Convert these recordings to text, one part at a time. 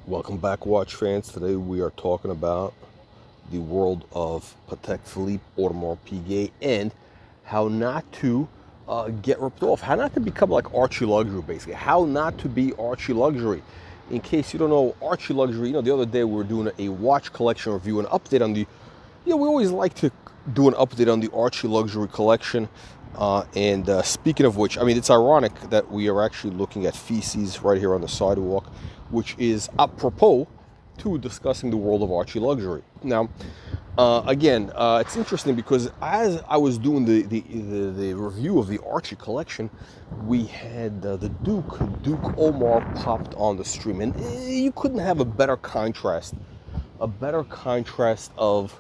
Welcome back, watch fans. Today we are talking about the world of Patek Philippe Audemars Piguet and how not to get ripped off, how not to become like ArchieLuxury, basically, how not to be ArchieLuxury. In case you don't know, ArchieLuxury, the other day we were doing a watch collection review, an update on the, we always like to do an update on the ArchieLuxury collection. Speaking of which, I mean, it's ironic that we are actually looking at feces right here on the sidewalk, which is apropos to discussing the world of ArchieLuxury. Now, it's interesting because as I was doing the review of the Archie collection, we had the Duke Omar popped on the stream, and you couldn't have a better contrast of,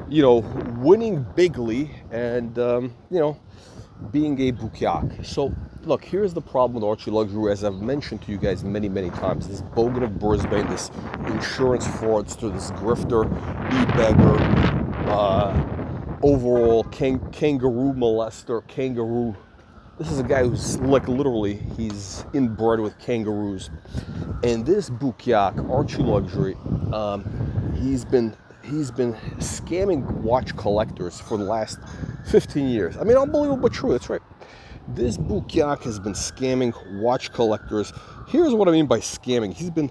winning bigly and, being a bukiak. So, look, here's the problem with ArchieLuxury, as I've mentioned to you guys many, many times. This bogan of Brisbane, this insurance fraudster, this grifter, e-beggar, overall kangaroo molester, kangaroo. This is a guy who's like literally, he's inbred with kangaroos. And this bukiak, ArchieLuxury, he's been scamming watch collectors for the last 15 years. I mean, unbelievable but true, that's right. This bukiak has been scamming watch collectors. Here's what I mean by scamming. He's been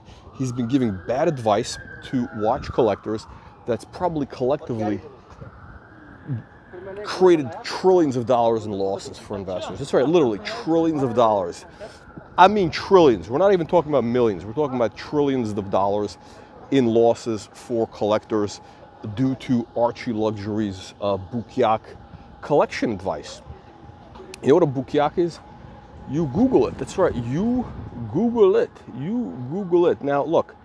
giving bad advice to watch collectors that's probably collectively created trillions of dollars in losses for investors. That's right, literally trillions of dollars. I mean trillions. We're not even talking about millions. We're talking about trillions of dollars in losses for collectors due to ArchieLuxury's bukiak collection advice. You know what a bukiak is? You Google it. That's right. You Google it. Now, look,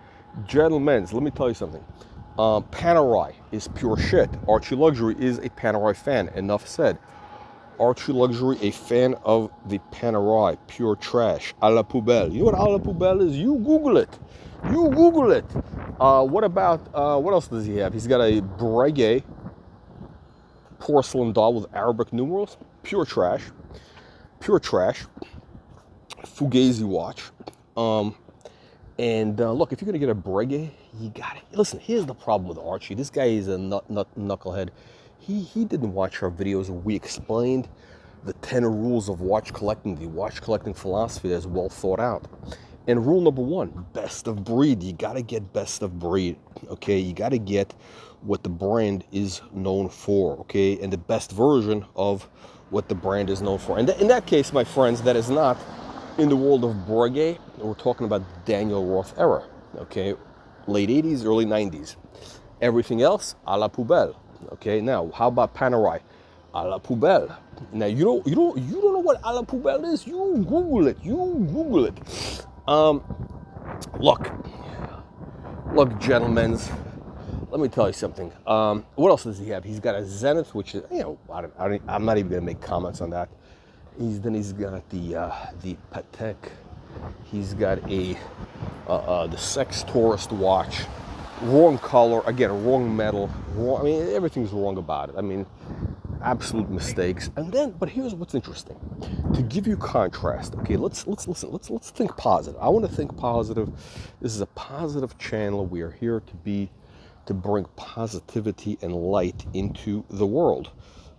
gentlemen, let me tell you something. Panerai is pure shit. ArchieLuxury is a Panerai fan. Enough said. ArchieLuxury, a fan of the Panerai. Pure trash. A la poubelle. You know what a la poubelle is? You Google it. What else does he have? He's got a Breguet porcelain doll with Arabic numerals. Pure trash. Fugazi watch. Look, if you're gonna get a Breguet, you got it. Listen, here's the problem with Archie. This guy is a knucklehead. He didn't watch our videos where we explained the 10 rules of watch collecting, the watch collecting philosophy that's well thought out. And rule number 1, best of breed. You gotta get best of breed, okay? You gotta get what the brand is known for, okay? And the best version of what the brand is known for. And in that case, my friends, that is not in the world of Breguet. We're talking about Daniel Roth era, okay? Late 80s, early 90s. Everything else, a la poubelle, okay? Now, how about Panerai? A la poubelle. Now, you don't know what a la poubelle is? You Google it. Look, gentlemen, let me tell you something. What else does he have? He's got a Zenith, which is, I'm not even gonna make comments on that. He's got the Patek. He's got the Sex Tourist watch. Wrong color, again, wrong metal. Wrong, I mean, everything's wrong about it. I mean, absolute mistakes. But here's what's interesting. To give you contrast, okay, let's listen. Let's think positive. I want to think positive. This is a positive channel. We are here to bring positivity and light into the world.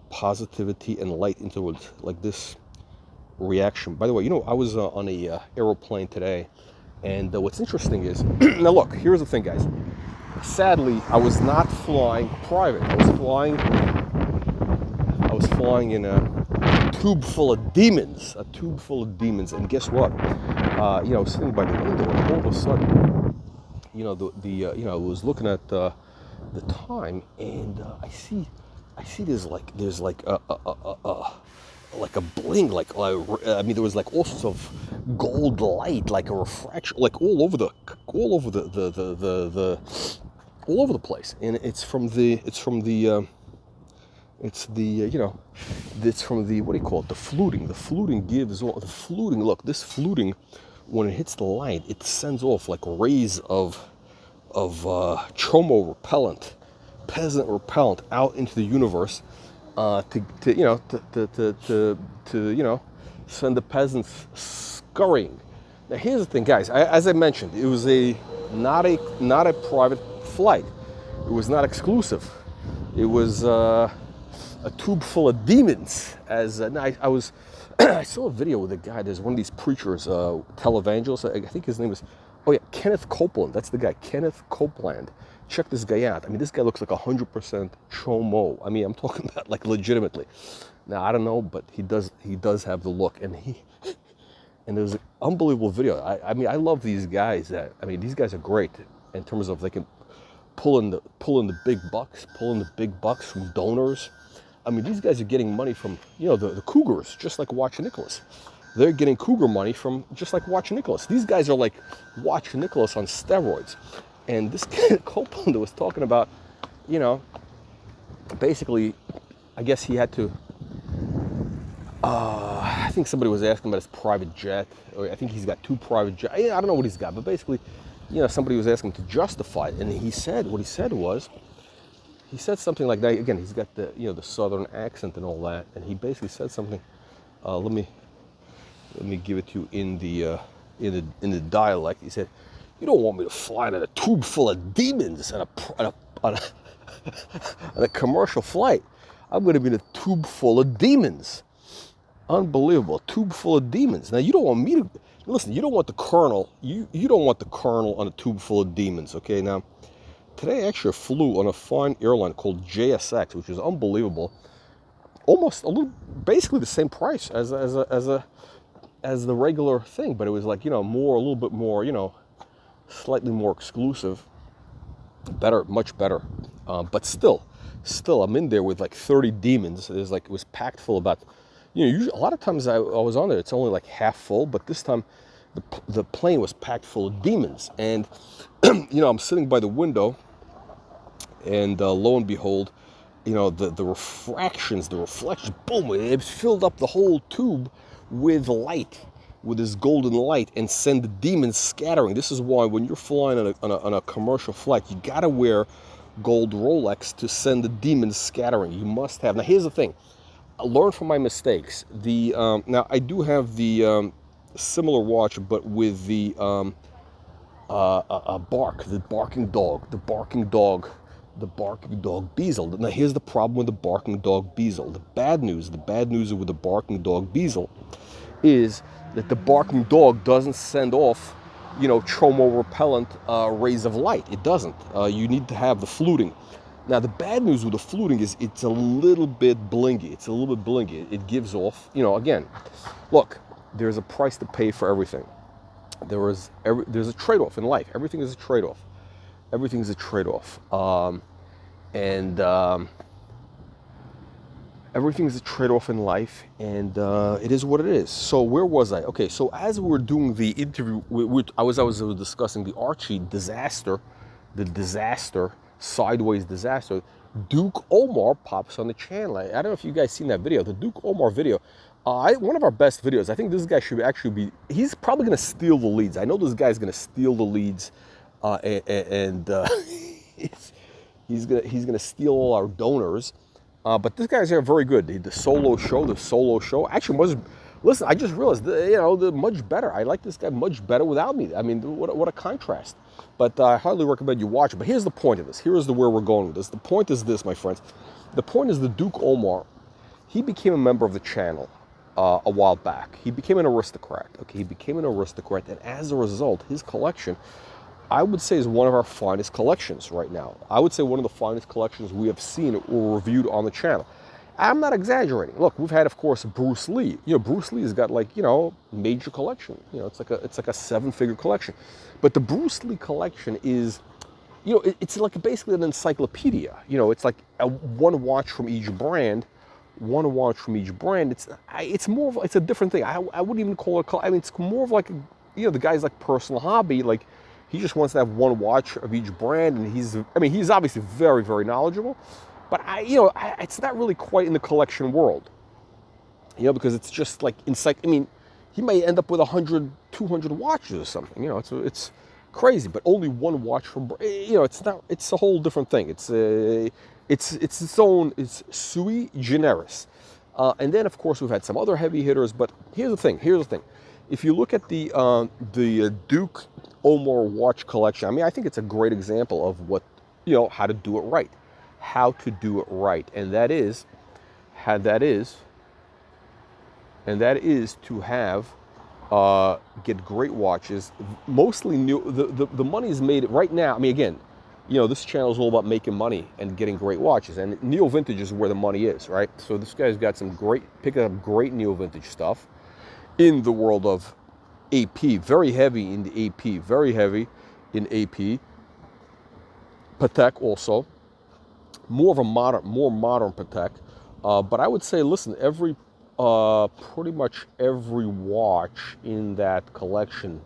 Positivity and light into it, like this reaction. By the way, I was on a aeroplane today, and what's interesting is, now look, here's the thing, guys. Sadly, I was not flying private. I was flying in a tube full of demons. And guess what? I was sitting by the window, and all of a sudden, I was looking at the time, and I see there's like a bling, there was like all sorts of gold light, like a refraction, like all over the place, and it's from the what do you call it? The fluting. The fluting gives all the fluting. Look, this fluting, when it hits the light, it sends off like rays of chomo repellent, peasant repellent out into the universe, to send the peasants scurrying. Now here's the thing, guys. As I mentioned, it was a not a private flight. It was not exclusive. It was a tube full of demons. As I was, I saw a video with a guy. There's one of these preachers, televangelists. I think his name is, oh yeah, Kenneth Copeland. That's the guy, Kenneth Copeland. Check this guy out. I mean, this guy looks like 100% chomo. I mean, I'm talking about like legitimately. Now I don't know, but he does have the look, and there's an unbelievable video. I mean, I love these guys. I mean, these guys are great in terms of they can pull in the big bucks from donors. I mean, these guys are getting money from, you know, the Cougars, just like Watch Nicholas. They're getting Cougar money from just like Watch Nicholas. These guys are like Watch Nicholas on steroids. And this kid Copeland was talking about, you know, basically, I guess he had to. I think somebody was asking about his private jet. Or I think he's got 2 private jets. I don't know what he's got, but basically, you know, somebody was asking him to justify it, and he said what he said was, he said something like that. Again, he's got the, you know, the southern accent and all that, and he basically said something. Let me give it to you in the dialect. He said, "You don't want me to fly in a tube full of demons on a commercial flight. I'm going to be in a tube full of demons." Unbelievable, tube full of demons. Now you don't want me to listen. You don't want the colonel. You don't want the colonel on a tube full of demons. Okay. Now, today I actually flew on a fine airline called JSX, which is unbelievable. Almost a little, basically the same price as the regular thing, but it was like, you know, a little bit more, you know, slightly more exclusive, better, much better. But still, I'm in there with like 30 demons. It was packed full about. You know, usually, a lot of times I was on there, it's only like half full, but this time the plane was packed full of demons. And, you know, I'm sitting by the window, and lo and behold, you know, the reflections, boom, it filled up the whole tube with light, with this golden light, and send the demons scattering. This is why when you're flying on a commercial flight, you gotta wear gold Rolex to send the demons scattering. You must have. Now, here's the thing. I learned from my mistakes. Now I do have the similar watch, but with the barking dog bezel. Now here's the problem with the barking dog bezel. The bad news with the barking dog bezel is that the barking dog doesn't send off, you know, chomo repellent rays of light. It doesn't. You need to have the fluting. Now, the bad news with the fluting is it's a little bit blingy. It gives off, you know, again, look, there's a price to pay for everything. There's a trade-off in life. Everything is a trade-off. Everything's a trade-off in life, and it is what it is. So where was I? Okay, so as we were doing the interview, I was discussing the Archee disaster, sideways disaster. Duke Omar pops on the channel. I don't know if you guys seen that video, the Duke Omar video. One of our best videos. I think this guy should actually be, he's probably going to steal the leads. I know this guy's going to steal the leads, and he's going to steal all our donors. But this guy's very good. The solo show actually was. Listen, I just realized, the much better. I like this guy much better without me. I mean, what a contrast. But I highly recommend you watch it. But here's the point of this. Here's where we're going with this. The point is this, my friends. The point is the Duke Omar, he became a member of the channel a while back. He became an aristocrat. Okay, he became an aristocrat, and as a result, his collection, I would say, is one of our finest collections right now. I would say one of the finest collections we have seen or reviewed on the channel. I'm not exaggerating. Look, we've had, of course, Bruce Lee. You know, Bruce Lee has got, like, you know, major collection. You know, it's like a 7-figure collection. But the Bruce Lee collection is, you know, it's like basically an encyclopedia. You know, it's like one watch from each brand. It's more of, it's a different thing. I wouldn't even call it. I mean, it's more of like, you know, the guy's like personal hobby. Like, he just wants to have one watch of each brand, and he's obviously very, very knowledgeable. But it's not really quite in the collection world, you know, because it's just like I mean, he may end up with 100, 200 watches or something. You know, it's crazy. But only one watch from, you know, it's not. It's a whole different thing. It's its own. It's sui generis. And then, of course, we've had some other heavy hitters. But here's the thing. if you look at the Duke Omar watch collection, I mean, I think it's a great example of what, how to do it right, and that is to have get great watches, mostly new. The money is made right now. I mean, again, this channel is all about making money and getting great watches, and neo vintage is where the money is, right? So this guy's got some picking up great neo vintage stuff in the world of AP, very heavy in the AP, very heavy in AP. Patek also, more modern Patek, but I would say, listen, pretty much every watch in that collection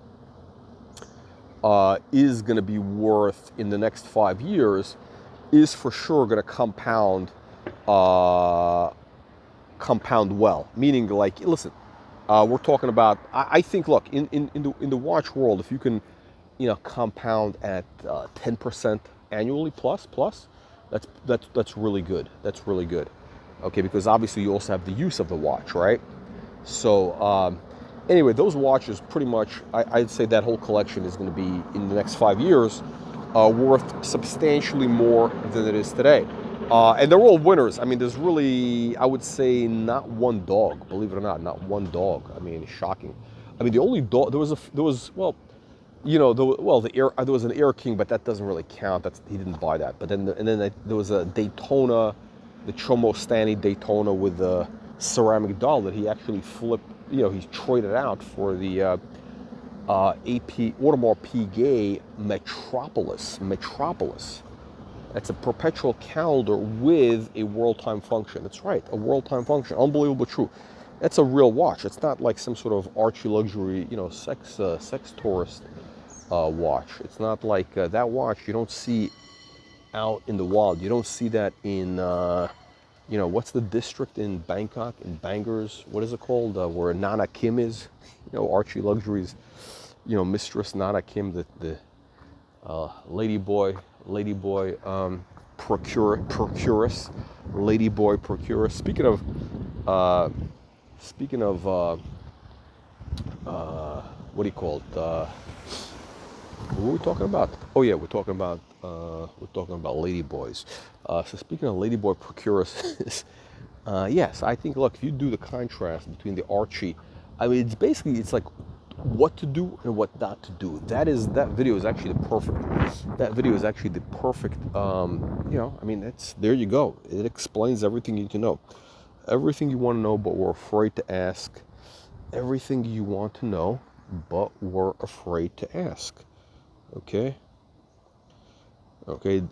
is going to be worth, in the next 5 years, is for sure going to compound well. Meaning, like, listen, we're talking about. I think, look, in the watch world, if you can, compound at 10% annually plus, that's really good. That's really good. Okay, because obviously you also have the use of the watch, right? So anyway, those watches pretty much, I'd say that whole collection is going to be, in the next 5 years, worth substantially more than it is today. And they're all winners. I mean, there's really, I would say, not one dog, believe it or not one dog. I mean, shocking. I mean, the only dog, there was an Air King, but that doesn't really count. He didn't buy that. But then there was a Daytona, the Chomostani Daytona with the ceramic doll that he actually flipped. He's traded out for the AP Audemars Piguet Metropolis. That's a perpetual calendar with a world time function. That's right, a world time function. Unbelievable, true. That's a real watch. It's not like some sort of ArchieLuxury, sex tourist watch. It's not like that watch you don't see out in the wild. You don't see that in, what's the district in Bangkok, in Bangers? What is it called? Where Nana Kim is? ArchieLuxury's, mistress Nana Kim, the ladyboy procuress, ladyboy procuress. Speaking of, what do you call it? What were we talking about? Oh yeah, we're talking about ladyboys. So speaking of ladyboy procuresses, yes, I think, look, if you do the contrast between the Archee, I mean, it's like what to do and what not to do. That video is actually the perfect. I mean, there you go. It explains everything you need to know, everything you want to know, but we're afraid to ask. Everything you want to know, but we're afraid to ask. Okay.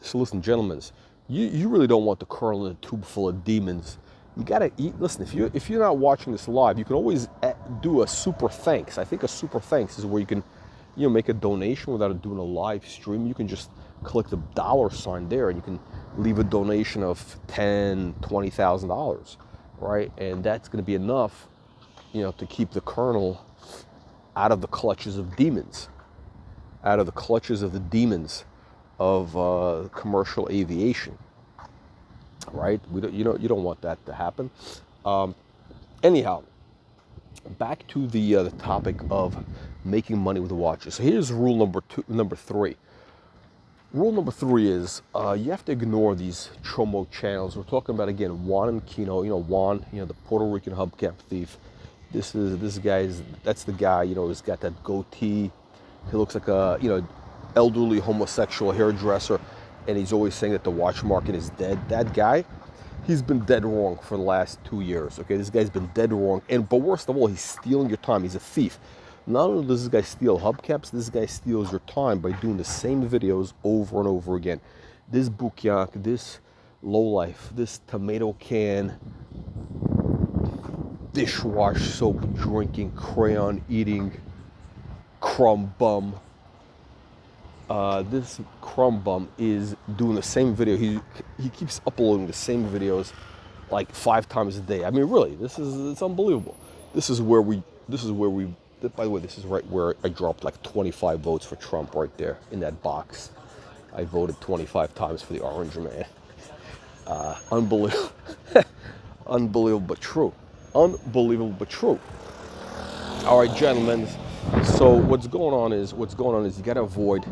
So listen, gentlemen, you really don't want the colonel in a tube full of demons. You gotta eat. Listen, if you're not watching this live, you can always do a super thanks. I think a super thanks is where you can, make a donation without doing a live stream. You can just click the $sign there, and you can leave a donation of $10,000, $20,000, right? And that's going to be enough, to keep the colonel out of the clutches of demons, of commercial aviation. Right? You don't want that to happen. Anyhow, back to the topic of making money with the watches. So here's rule number 3. Rule number 3 is you have to ignore these Chomo channels. We're talking about, again, Juan and Kino. Juan, the Puerto Rican hubcap thief. That's the guy. Who's got that goatee. He looks like a elderly homosexual hairdresser. And he's always saying that the watch market is dead. That guy, he's been dead wrong for the last 2 years. Okay, this guy's been dead wrong. But worst of all, he's stealing your time. He's a thief. Not only does this guy steal hubcaps, this guy steals your time by doing the same videos over and over again. This bukyak, this lowlife, this tomato can, dishwash soap drinking, crayon eating, crumb bum. This crumb bum is doing the same video. He keeps uploading the same videos like 5 times a day. I mean, really, it's unbelievable. This is where we. By the way, this is right where I dropped like 25 votes for Trump right there in that box. I voted 25 times for the orange man. Unbelievable, unbelievable but true. Unbelievable but true. All right, gentlemen. So what's going on is you gotta avoid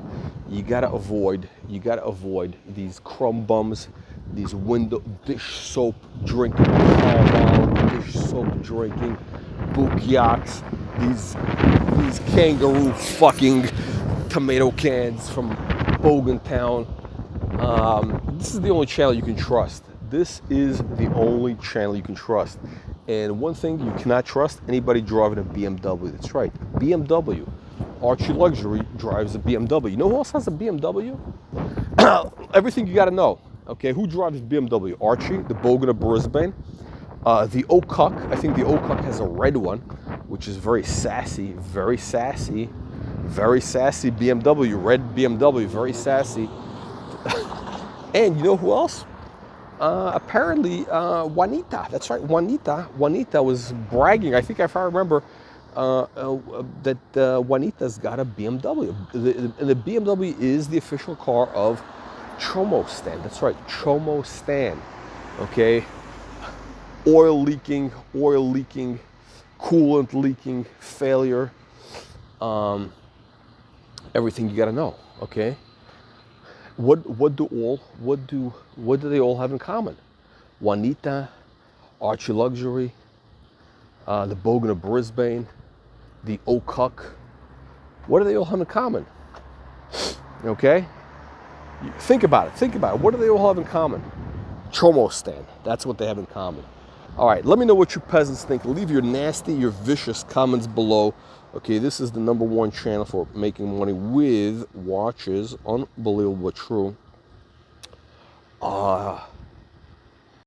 these crumb bums, these window dish soap drinking, dish soap drinking, bukyaks, these kangaroo fucking tomato cans from Bogan Town. This is the only channel you can trust. This is the only channel you can trust. And one thing you cannot trust, anybody driving a BMW. That's right, BMW. ArchieLuxury drives a BMW. You know who else has a BMW? Everything you got to know. Okay, who drives BMW? Archee, the Bogan of Brisbane. The OCuck, I think the OCuck has a red one, which is very sassy BMW, red BMW, very sassy. And you know who else? Apparently, Juanita. That's right, Juanita. Juanita was bragging. I think if I remember, that Juanita's got a BMW. And the BMW is the official car of Chomostani. That's right, Chomostani. Okay, oil leaking, coolant leaking, failure. Everything you got to know. Okay. What do they all have in common? Juanita, ArchieLuxury, the Bogan of Brisbane, the OCuck. What do they all have in common? Okay? Think about it. What do they all have in common? Chomostani. That's what they have in common. All right, let me know what you peasants think. Leave your nasty, your vicious comments below. Okay, this is the #1 channel for making money with watches. Unbelievable but true.